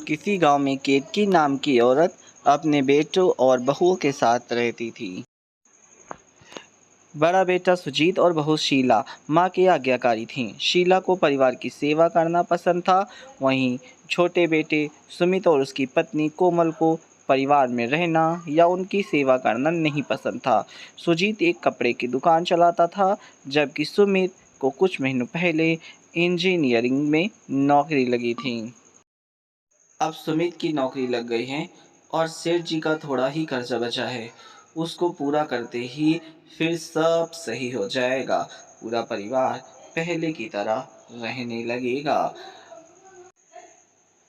किसी गांव में केतकी नाम की औरत अपने बेटों और बहुओं के साथ रहती थी। बड़ा बेटा सुजीत और बहू शीला माँ की आज्ञाकारी थीं। शीला को परिवार की सेवा करना पसंद था। वहीं छोटे बेटे सुमित और उसकी पत्नी कोमल को परिवार में रहना या उनकी सेवा करना नहीं पसंद था। सुजीत एक कपड़े की दुकान चलाता था, जबकि सुमित को कुछ महीनों पहले इंजीनियरिंग में नौकरी लगी थी। अब सुमित की नौकरी लग गई है और सेठ जी का थोड़ा ही कर्जा बचा है। उसको पूरा करते ही फिर सब सही हो जाएगा। पूरा परिवार पहले की तरह रहने लगेगा।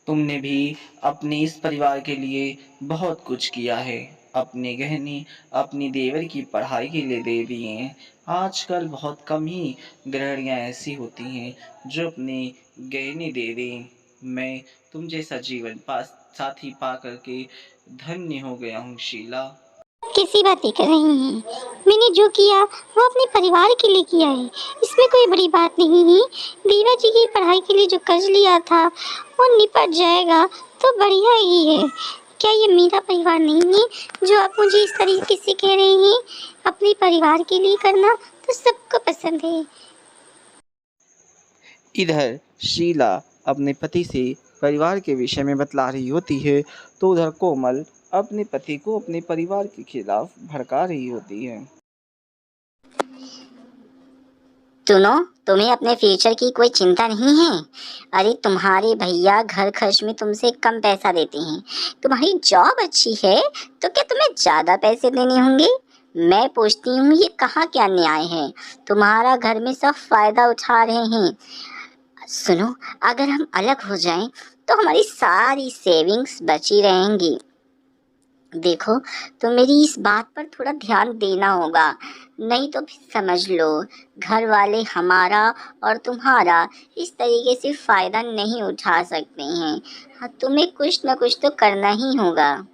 तुमने भी अपने इस परिवार के लिए बहुत कुछ किया है। अपने गहने अपनी देवर की पढ़ाई के लिए दे दिए हैं। आजकल बहुत कम ही गृहिणियाँ ऐसी होती हैं जो अपने गहने दे दें। मैं तुम जैसा जीवन पास साथी पा करके धन्य हो गया हूँ शीला। कैसी बातें कर रही हैं? मैंने जो किया वो अपने परिवार के लिए किया है, इसमें कोई बड़ी बात नहीं है। दीवा जी की पढ़ाई के लिए जो कर्ज लिया था वो निपट जाएगा तो बढ़िया ही है। क्या ये मेरा परिवार नहीं है जो आप मुझे इस तरीके से कह रहे हैं? अपने परिवार के लिए करना तो सबको पसंद है। इधर शीला अपने पति से परिवार के विषय में बतला रही होती है, तो उधर कोमल अपने पति को अपने परिवार के खिलाफ भड़का रही होती है। सुनो, तुम्हें अपने फ्यूचर की कोई चिंता नहीं है? अरे तुम्हारे भैया घर खर्च में तुमसे कम पैसा देते हैं। तुम्हारी जॉब अच्छी है तो क्या तुम्हें ज्यादा पैसे देने होंगे? मैं पूछती हूँ, ये कहाँ क्या न्याय है? तुम्हारा घर में सब फायदा उठा रहे हैं। सुनो, अगर हम अलग हो जाएं तो हमारी सारी सेविंग्स बची रहेंगी। देखो, तो मेरी इस बात पर थोड़ा ध्यान देना होगा, नहीं तो फिर समझ लो घर वाले हमारा और तुम्हारा इस तरीके से फायदा नहीं उठा सकते हैं। हाँ, तुम्हें कुछ न कुछ तो करना ही होगा।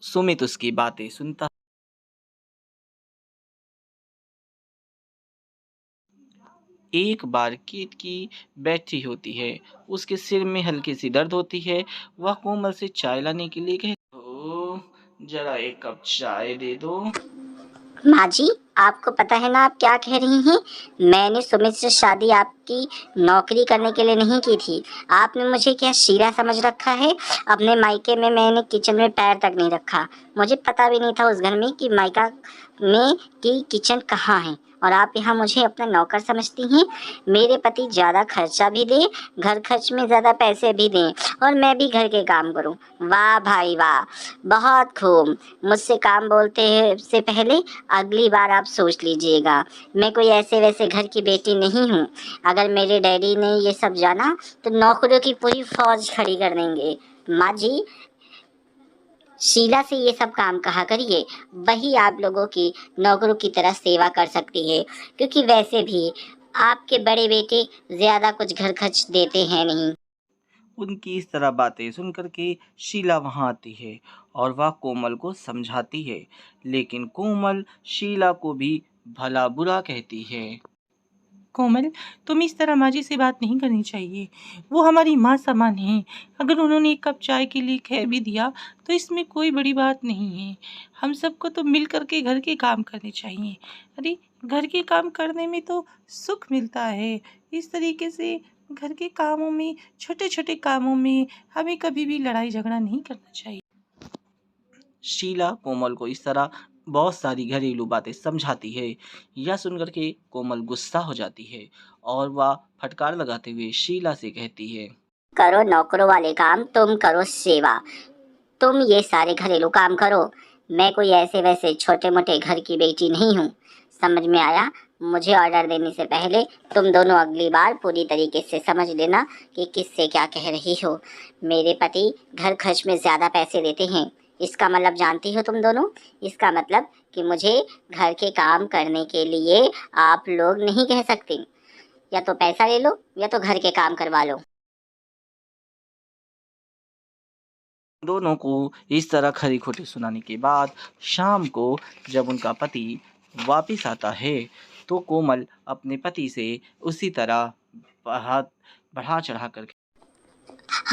सुमित उसकी बातें सुनता एक बार केतकी बैठी होती है। उसके सिर में हल्की सी दर्द होती है। वह कोमल से चाय लाने के लिए कहती, ओ जरा एक कप चाय दे दो। माँ जी, आपको पता है ना आप क्या कह रही हैं? मैंने सुमित से शादी आपकी नौकरी करने के लिए नहीं की थी। आपने मुझे क्या शीला समझ रखा है? अपने मायके में मैंने किचन में पैर तक नहीं रखा। मुझे पता भी नहीं था उस घर में कि मायका में की किचन कहाँ है, और आप यहाँ मुझे अपना नौकर समझती हैं? मेरे पति ज़्यादा खर्चा भी दे, घर खर्च में ज़्यादा पैसे भी दें, और मैं भी घर के काम करूँ। वाह भाई वाह, बहुत खूब। मुझसे काम बोलते से पहले अगली बार आप सोच लीजिएगा। मैं कोई ऐसे वैसे घर की बेटी नहीं हूँ। अगर मेरे डैडी ने ये सब जाना तो नौकरियों की पूरी फौज खड़ी कर देंगे। माँ जी, शीला से ये सब काम कहा करिए, वही आप लोगों की नौकरों की तरह सेवा कर सकती है, क्योंकि वैसे भी आपके बड़े बेटे ज्यादा कुछ घर खर्च देते हैं नहीं। उनकी इस तरह बातें सुनकर के शीला वहां आती है और वह कोमल को समझाती है, लेकिन कोमल शीला को भी भला बुरा कहती है। कोमल, तुम इस तरह माँ जी से बात नहीं करनी चाहिए। वो हमारी माँ समान हैं। अगर उन्होंने एक कप चाय के लिए कह भी दिया तो इसमें कोई बड़ी बात नहीं है। हम सबको तो मिल करके घर के काम करने चाहिए। अरे, घर के काम करने में तो सुख मिलता है। इस तरीके से घर के कामों में, छोटे छोटे कामों में हमें कभी भी लड़ाई झगड़ा नहीं करना चाहिए। शीला कोमल को इस तरह बहुत सारी घरेलू बातें समझाती है। यह सुनकर के कोमल गुस्सा हो जाती है और वह फटकार लगाते हुए शीला से कहती है, करो नौकरों वाले काम, तुम करो सेवा। तुम ये सारे घरेलू काम करो। मैं कोई ऐसे वैसे छोटे मोटे घर की बेटी नहीं हूँ। समझ में आया? मुझे ऑर्डर देने से पहले तुम दोनों अगली बार पूरी तरीके से समझ लेना कि किससे क्या कह रही हो। मेरे पति घर खर्च में ज़्यादा पैसे देते हैं। इसका मतलब जानती हो तुम दोनों? इसका मतलब कि मुझे घर के काम करने के लिए आप लोग नहीं कह सकते। या तो पैसा ले लो या तो घर के काम करवा लो। दोनों को इस तरह खरी खोटी सुनाने के बाद शाम को जब उनका पति वापस आता है तो कोमल अपने पति से उसी तरह बढ़ा बढ़ा चढ़ा कर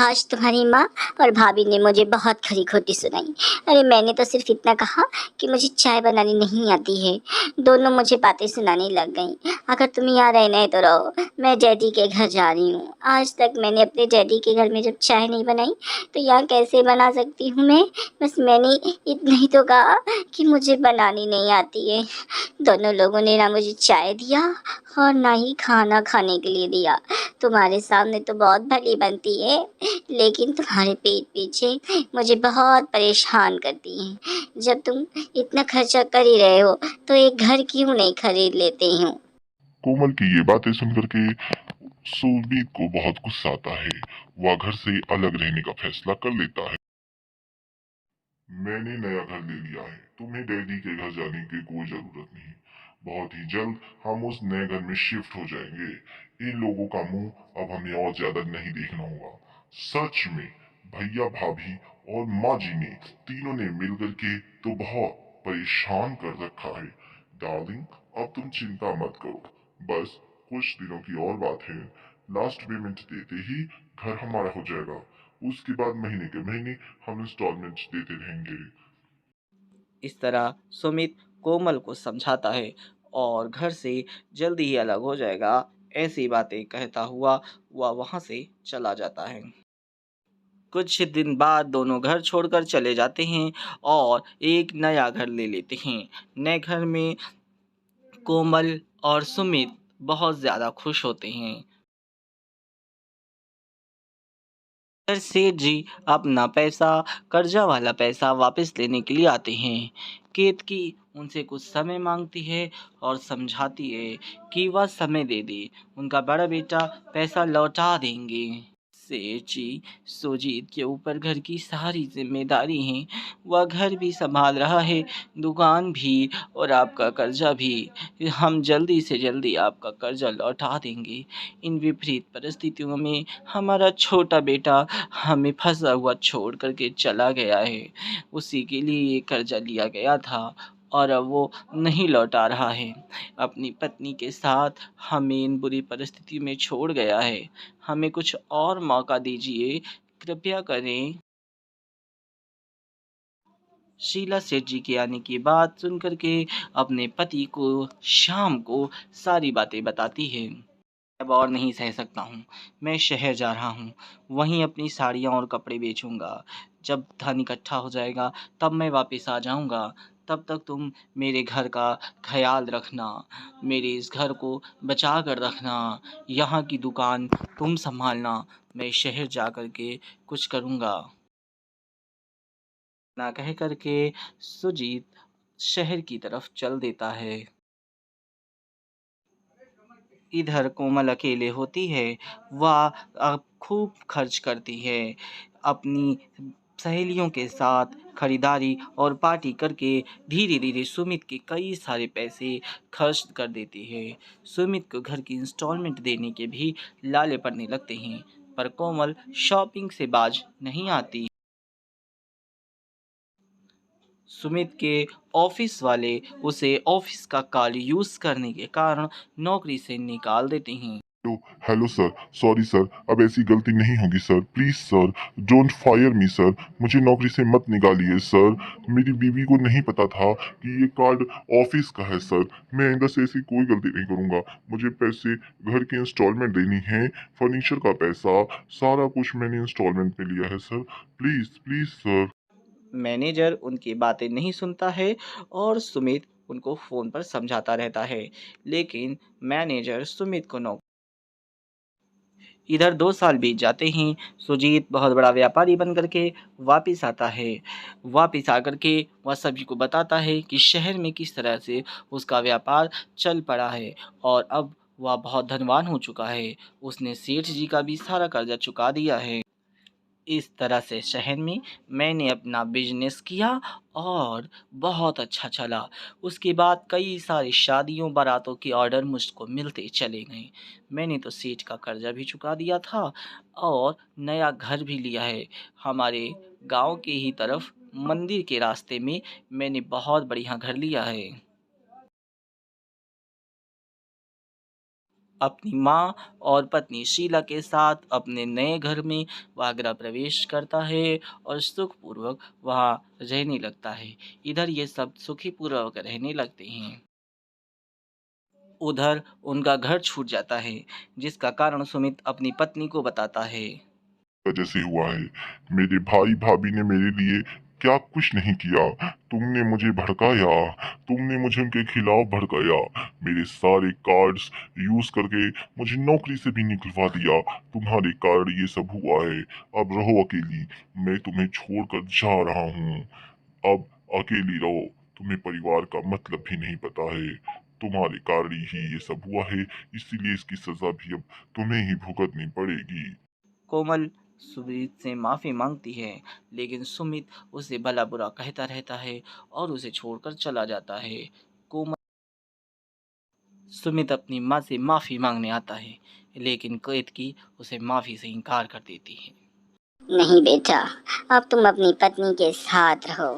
आज तुम्हारी माँ और भाभी ने मुझे बहुत खरी खोटी सुनाई। अरे मैंने तो सिर्फ इतना कहा कि मुझे चाय बनानी नहीं आती है, दोनों मुझे बातें सुनाने लग गईं। अगर तुम यहाँ रहना है तो रहो, मैं डैडी के घर जा रही हूँ। आज तक मैंने अपने डैडी के घर में जब चाय नहीं बनाई तो यहाँ कैसे बना सकती हूँ मैं? बस मैंने इतना ही तो कहा कि मुझे बनानी नहीं आती है। दोनों लोगों ने ना मुझे चाय दिया और ना ही खाना खाने के लिए दिया। तुम्हारे सामने तो बहुत भली बनती है, लेकिन तुम्हारे पीठ पीछे मुझे बहुत परेशान करती है। जब तुम इतना खर्चा कर ही रहे हो तो एक घर क्यों नहीं खरीद लेते हो? कोमल की ये बातें सुनकर के सुमित को बहुत गुस्सा आता है। वह घर से अलग रहने का फैसला कर लेता है। मैंने नया घर ले लिया है, तुम्हें डैडी के घर जाने की कोई जरूरत नहीं। बहुत ही जल्द हम उस नए घर में शिफ्ट हो जाएंगे। इन लोगों का मुंह अब हमें और ज्यादा नहीं देखना होगा। सच में भैया भाभी और माँ जी ने तीनों ने मिलकर के तो बहुत परेशान कर रखा है। डार्लिंग, अब तुम चिंता मत करो, बस कुछ दिनों की और बात है। लास्ट पेमेंट देते ही घर हमारा हो जाएगा। उसके बाद महीने के महीने हम इंस्टॉलमेंट्स देते रहेंगे। इस तरह सुमित कोमल को समझाता है और घर से जल्दी ही अलग हो जाएगा, ऐसी बातें कहता हुआ वह वहाँ से चला जाता है। कुछ दिन बाद दोनों घर छोड़कर चले जाते हैं और एक नया घर ले लेते हैं। नए घर में कोमल और सुमित बहुत ज़्यादा खुश होते हैं। फिर सेठ जी अपना पैसा, कर्जा वाला पैसा वापस लेने के लिए आते हैं। केतकी उनसे कुछ समय मांगती है और समझाती है कि वह समय दे दे, उनका बड़ा बेटा पैसा लौटा देंगे। सेठ जी सुजीत के ऊपर घर की सारी जिम्मेदारी है, वह घर भी संभाल रहा है, दुकान भी और आपका कर्जा भी। हम जल्दी से जल्दी आपका कर्जा लौटा देंगे। इन विपरीत परिस्थितियों में हमारा छोटा बेटा हमें फंसा हुआ छोड़ करके चला गया है। उसी के लिए ये कर्जा लिया गया था और अब वो नहीं लौटा रहा है। अपनी पत्नी के साथ हमें इन बुरी परिस्थिति में छोड़ गया है। हमें कुछ और मौका दीजिए, कृपया करें। शीला सेठ जी के आने की बात सुनकर के अपने पति को शाम को सारी बातें बताती है। अब और नहीं सह सकता हूँ, मैं शहर जा रहा हूँ, वहीं अपनी साड़ियाँ और कपड़े बेचूंगा। जब धन इकट्ठा हो जाएगा तब मैं वापस आ जाऊंगा। तब तक तुम मेरे घर का ख्याल रखना, मेरे इस घर को बचा कर रखना, यहाँ की दुकान तुम संभालना। मैं शहर जा कर के कुछ करूँगा। ना कह करके सुजीत शहर की तरफ चल देता है। इधर कोमल अकेले होती है, वह खूब खर्च करती है, अपनी सहेलियों के साथ खरीदारी और पार्टी करके धीरे धीरे सुमित के कई सारे पैसे खर्च कर देती है। सुमित को घर की इंस्टॉलमेंट देने के भी लाले पड़ने लगते हैं, पर कोमल शॉपिंग से बाज नहीं आती। सुमित के ऑफिस वाले उसे ऑफिस का कॉल यूज़ करने के कारण नौकरी से निकाल देते हैं। हेलो सर, सॉरी सर, अब ऐसी गलती नहीं होगी sir. Please sir, don't fire me sir. मुझे नौकरी से मत निकालिए सर। मेरी बीवी को नहीं पता था कि ये कार्ड ऑफिस का है सर। मैं आइंदा से ऐसी कोई गलती नहीं करूंगा। मुझे पैसे घर की इंस्टॉलमेंट देनी है, फर्नीचर का पैसा, सारा कुछ मैंने इंस्टॉलमेंट में लिया है sir. Please please sir. Manager उनकी बातें नहीं सुनता है और सुमित उनको फ़ोन पर समझाता रहता है, लेकिन मैनेजर सुमित को नौकरी। इधर 2 साल बीत जाते हैं। सुजीत बहुत बड़ा व्यापारी बन करके वापिस आता है। वापिस आकर के वह सभी को बताता है कि शहर में किस तरह से उसका व्यापार चल पड़ा है और अब वह बहुत धनवान हो चुका है। उसने सेठ जी का भी सारा कर्जा चुका दिया है। इस तरह से शहर में मैंने अपना बिजनेस किया और बहुत अच्छा चला। उसके बाद कई सारी शादियों बारातों के ऑर्डर मुझको मिलते चले गए। मैंने तो सेठ का कर्जा भी चुका दिया था और नया घर भी लिया है। हमारे गांव के ही तरफ मंदिर के रास्ते में मैंने बहुत बढ़िया घर लिया है। अपनी माँ और पत्नी शीला के साथ अपने नए घर में वह गृह प्रवेश करता है और सुखपूर्वक वहाँ रहने लगता है। इधर ये सब सुखी पूर्वक रहने लगते हैं। उधर उनका घर छूट जाता है, जिसका कारण सुमित अपनी पत्नी को बताता है। वजह से हुआ है। मेरे भाई भाभी ने मेरे लिए क्या कुछ नहीं किया। तुमने मुझे भड़काया, तुमने मुझे उनके खिलाफ भड़काया, मेरे सारे कार्ड्स यूज करके मुझे नौकरी से भी निकलवा दिया। तुम्हारे कारण ये सब हुआ है। अब रहो अकेली, मैं तुम्हें छोड़कर जा रहा हूँ। अब अकेली रहो, तुम्हें परिवार का मतलब भी नहीं पता है। तुम्हारे कारण ही ये सब हुआ है, इसीलिए इसकी सजा भी अब तुम्हें ही भुगतनी पड़ेगी। कोमल सुमित से माफ़ी मांगती है, लेकिन सुमित उसे भला बुरा कहता रहता है और उसे छोड़कर चला जाता है। कोमल सुमित अपनी माँ से माफ़ी मांगने आता है, लेकिन केतकी उसे माफ़ी से इनकार कर देती है। नहीं बेटा, अब तुम अपनी पत्नी के साथ रहो।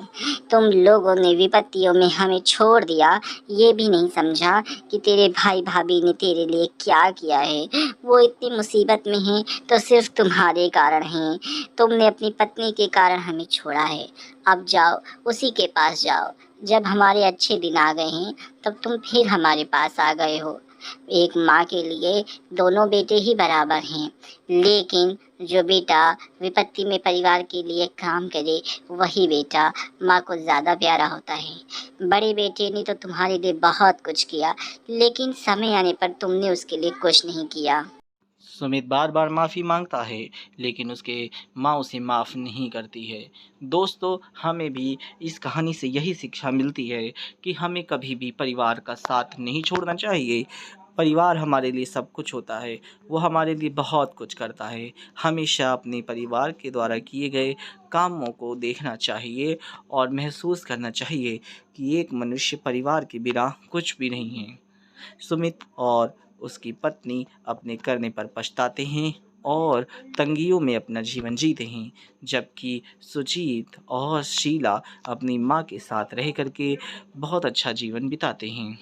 तुम लोगों ने विपत्तियों में हमें छोड़ दिया, ये भी नहीं समझा कि तेरे भाई भाभी ने तेरे लिए क्या किया है। वो इतनी मुसीबत में हैं तो सिर्फ तुम्हारे कारण हैं। तुमने अपनी पत्नी के कारण हमें छोड़ा है। अब जाओ, उसी के पास जाओ। जब हमारे अच्छे दिन आ गए हैं तब तुम फिर हमारे पास आ गए हो। एक माँ के लिए दोनों बेटे ही बराबर हैं, लेकिन जो बेटा विपत्ति में परिवार के लिए काम करे वही बेटा माँ को ज़्यादा प्यारा होता है। बड़े बेटे ने तो तुम्हारे लिए बहुत कुछ किया, लेकिन समय आने पर तुमने उसके लिए कुछ नहीं किया। सुमित बार बार माफ़ी मांगता है, लेकिन उसके माँ उसे माफ़ नहीं करती है। दोस्तों, हमें भी इस कहानी से यही शिक्षा मिलती है कि हमें कभी भी परिवार का साथ नहीं छोड़ना चाहिए। परिवार हमारे लिए सब कुछ होता है, वो हमारे लिए बहुत कुछ करता है। हमेशा अपने परिवार के द्वारा किए गए कामों को देखना चाहिए और महसूस करना चाहिए कि एक मनुष्य परिवार के बिना कुछ भी नहीं है। सुमित और उसकी पत्नी अपने करने पर पछताते हैं और तंगियों में अपना जीवन जीते हैं, जबकि सुजीत और शीला अपनी माँ के साथ रह करके बहुत अच्छा जीवन बिताते हैं।